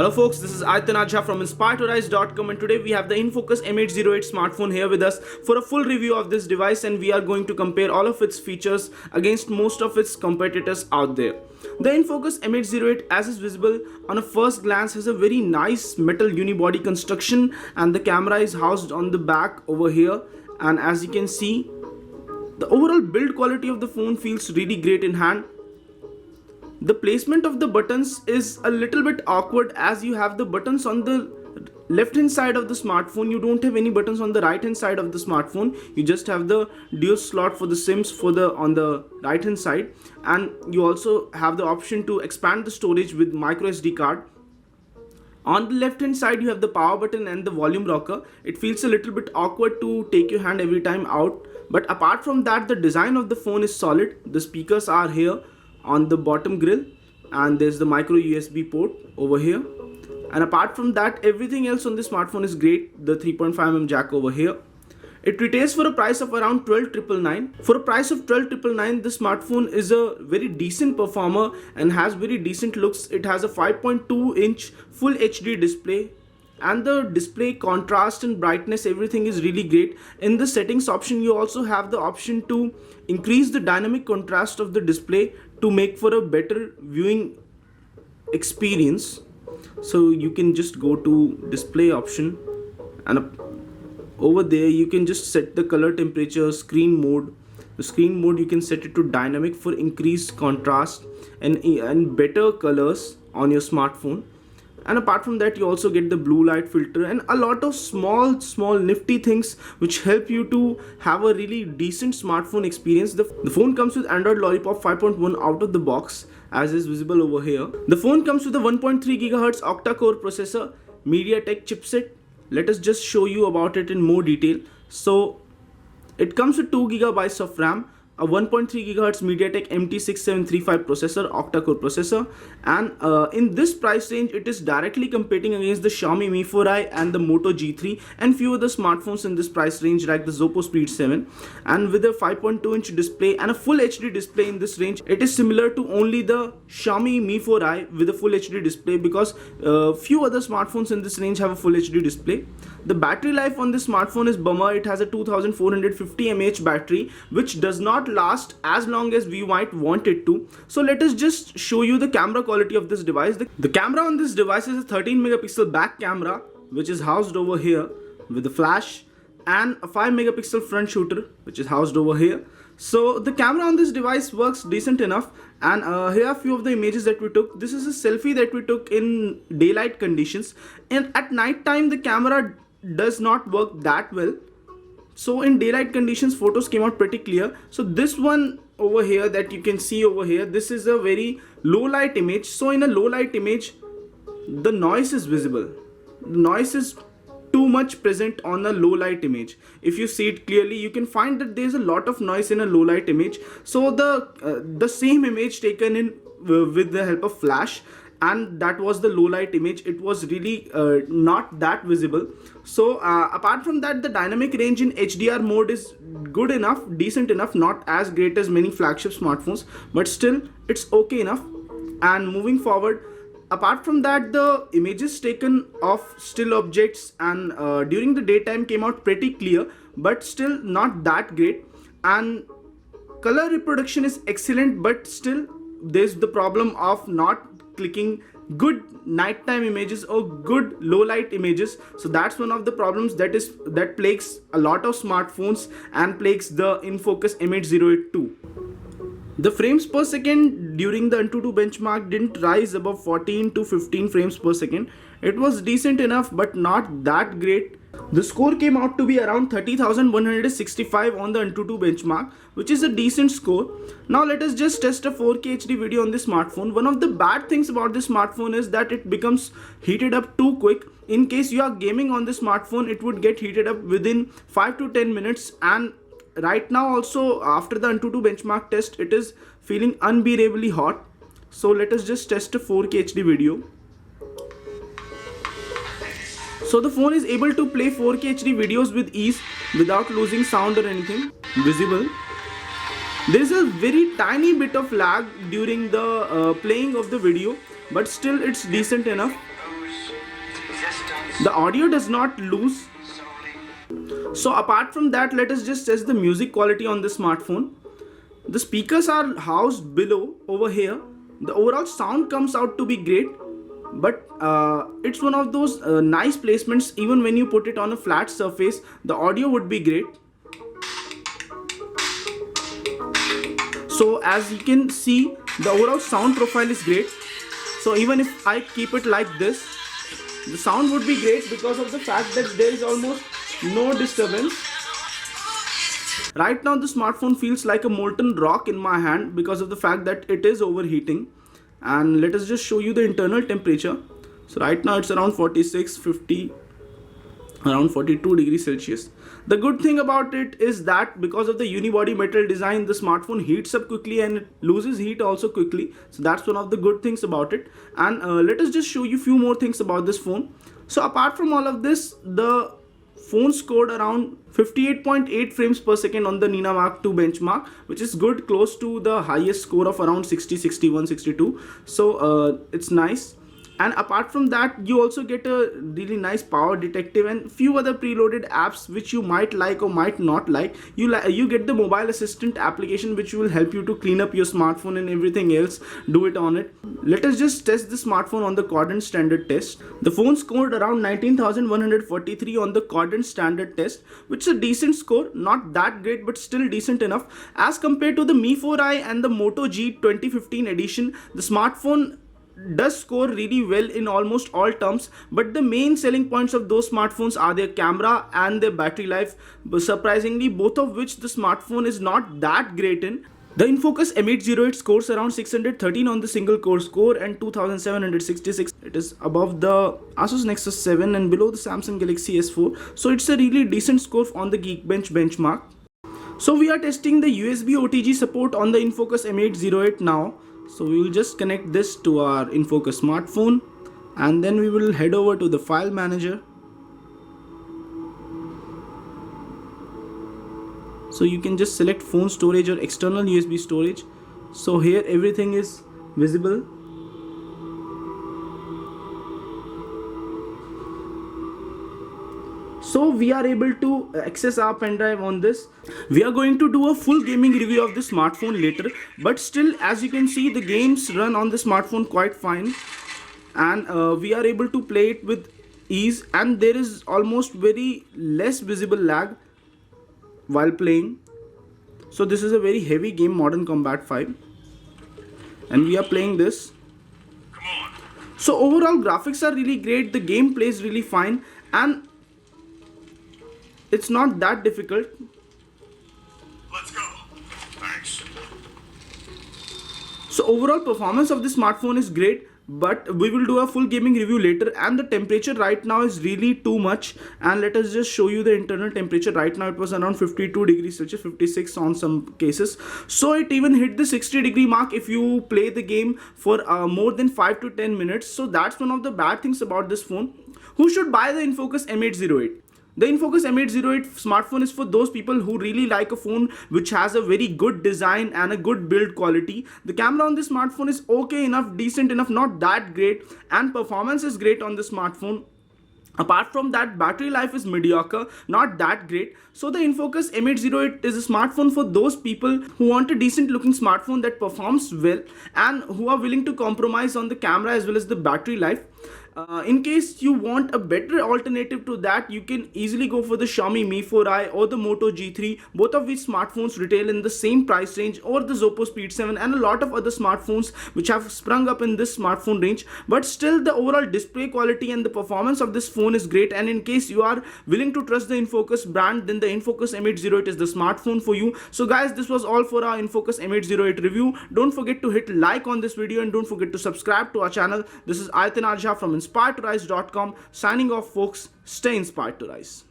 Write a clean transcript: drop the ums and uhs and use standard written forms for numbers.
Hello folks, this is Aditya from inspiredtorise.com, and today we have the Infocus M808 smartphone here with us for a full review of this device, and we are going to compare all of its features against most of its competitors out there. The Infocus M808, as is visible on a first glance, has a very nice metal unibody construction, and the camera is housed on the back over here. And as you can see, the overall build quality of the phone feels really great in hand. The placement of the buttons is a little bit awkward, as you have the buttons on the left hand side of the smartphone. You don't have any buttons on the right hand side of the smartphone. You just have the dual slot for the SIMs on the right hand side, and you also have the option to expand the storage with micro SD card. On the left hand side you have the power button and the volume rocker. It feels a little bit awkward to take your hand every time out, but apart from that, the design of the phone is solid. The speakers are here on the bottom grill, and there's the micro USB port over here, and apart from that, everything else on the smartphone is great. The 3.5mm jack over here. It retails for a price of around 12,999. For a price of 12,999, the smartphone is a very decent performer and has very decent looks. It has a 5.2-inch full HD display, and the display contrast and brightness, everything is really great. In the settings option, you also have the option to increase the dynamic contrast of the display to make for a better viewing experience. So you can just go to display option, and over there you can just set the color temperature, screen mode. The screen mode, you can set it to dynamic for increased contrast and better colors on your smartphone. And apart from that, you also get the blue light filter and a lot of small nifty things which help you to have a really decent smartphone experience. The phone comes with Android Lollipop 5.1 out of the box, as is visible over here. The phone comes with a 1.3 Ghz Octa Core processor, MediaTek chipset. Let us just show you about it in more detail. So it comes with 2 GB of RAM, a 1.3 GHz MediaTek MT6735 processor, octa-core processor, and in this price range, it is directly competing against the Xiaomi Mi 4i and the Moto G3 and few other smartphones in this price range like the Oppo Speed 7. And with a 5.2-inch display and a full HD display in this range, it is similar to only the Xiaomi Mi 4i with a full HD display, because few other smartphones in this range have a full HD display. The battery life on this smartphone is bummer. It has a 2450 mAh battery, which does not last as long as we might want it to. So let us just show you the camera quality of this device. The camera on this device is a 13 megapixel back camera, which is housed over here with the flash, and a 5 megapixel front shooter, which is housed over here. So the camera on this device works decent enough, and here are a few of the images that we took. This is a selfie that we took in daylight conditions, and at night time the camera does not work that well. So in daylight conditions, photos came out pretty clear. So this one over here that you can see over here, this is a very low light image. So in a low light image, the noise is visible. The noise is too much present on a low light image. If you see it clearly, you can find that there's a lot of noise in a low light image. So the same image taken in with the help of flash, and that was the low light image, it was really not that visible. So apart from that, the dynamic range in HDR mode is good enough, decent enough, not as great as many flagship smartphones, but still it's okay enough. And moving forward, apart from that, the images taken of still objects and during the daytime came out pretty clear, but still not that great. And color reproduction is excellent, but still there's the problem of not clicking good nighttime images or good low light images. So that's one of the problems that plagues a lot of smartphones and plagues the Infocus M808 too. The frames per second during the AnTuTu benchmark didn't rise above 14 to 15 frames per second. It was decent enough, but not that great. The score came out to be around 30,165 on the AnTuTu benchmark, which is a decent score. Now let us just test a 4K HD video on this smartphone. One of the bad things about this smartphone is that it becomes heated up too quick. In case you are gaming on this smartphone, it would get heated up within 5 to 10 minutes, and right now also after the AnTuTu benchmark test, it is feeling unbearably hot. So let us just test a 4K HD video. So the phone is able to play 4K HD videos with ease without losing sound or anything visible. There is a very tiny bit of lag during the playing of the video, but still it's decent enough. The audio does not lose. So apart from that, let us just test the music quality on this smartphone. The speakers are housed below over here. The overall sound comes out to be great, but it's one of those nice placements. Even when you put it on a flat surface, the audio would be great. So as you can see, the overall sound profile is great. So even if I keep it like this, the sound would be great because of the fact that there is almost no disturbance. Right now the smartphone feels like a molten rock in my hand because of the fact that it is overheating. And let us just show you the internal temperature. So right now it's around 46, 50, around 42 degrees Celsius. The good thing about it is that because of the unibody metal design, the smartphone heats up quickly and it loses heat also quickly. So that's one of the good things about it. And let us just show you few more things about this phone. So apart from all of this, the phone scored around 58.8 frames per second on the Nina Mark II benchmark, which is good, close to the highest score of around 60, 61, 62. So it's nice. And apart from that, you also get a really nice power detective and few other preloaded apps which you might like or might not like. You get the mobile assistant application which will help you to clean up your smartphone and everything else, do it on it. Let us just test the smartphone on the Quadrant standard test. The phone scored around 19,143 on the Quadrant standard test, which is a decent score, not that great but still decent enough. As compared to the Mi 4i and the Moto G 2015 edition, the smartphone does score really well in almost all terms, but the main selling points of those smartphones are their camera and their battery life, but surprisingly both of which the smartphone is not that great in. The Infocus M808 scores around 613 on the single core score and 2766. It is above the Asus Nexus 7 and below the Samsung Galaxy S4, so it's a really decent score on the Geekbench benchmark. So we are testing the USB OTG support on the Infocus M808 now. So we will just connect this to our Infocus smartphone and then we will head over to the file manager. So you can just select phone storage or external USB storage. So here everything is visible. So we are able to access our pen drive on this. We are going to do a full gaming review of the smartphone later, but still, as you can see, the games run on the smartphone quite fine, and we are able to play it with ease, and there is almost very less visible lag while playing. So this is a very heavy game, Modern Combat 5, and we are playing this. So overall graphics are really great, the game plays really fine, and it's not that difficult. Let's go. Thanks. So overall performance of the smartphone is great, but we will do a full gaming review later. And the temperature right now is really too much, and let us just show you the internal temperature. Right now it was around 52 degrees Celsius, 56 on some cases, so it even hit the 60-degree mark if you play the game for more than 5 to 10 minutes. So that's one of the bad things about this phone. Who should buy the Infocus M808? The Infocus M808 smartphone is for those people who really like a phone which has a very good design and a good build quality. The camera on this smartphone is okay enough, decent enough, not that great, and performance is great on the smartphone. Apart from that, battery life is mediocre, not that great. So the Infocus M808 is a smartphone for those people who want a decent looking smartphone that performs well and who are willing to compromise on the camera as well as the battery life. In case you want a better alternative to that, you can easily go for the Xiaomi Mi 4i or the Moto G3, both of which smartphones retail in the same price range, or the Oppo Speed 7 and a lot of other smartphones which have sprung up in this smartphone range. But still, the overall display quality and the performance of this phone is great, and in case you are willing to trust the Infocus brand, then the Infocus M808 is the smartphone for you. So guys, this was all for our Infocus M808 review. Don't forget to hit like on this video and don't forget to subscribe to our channel. This is Jha from inspiredtorise.com signing off, folks. Stay inspired to rise.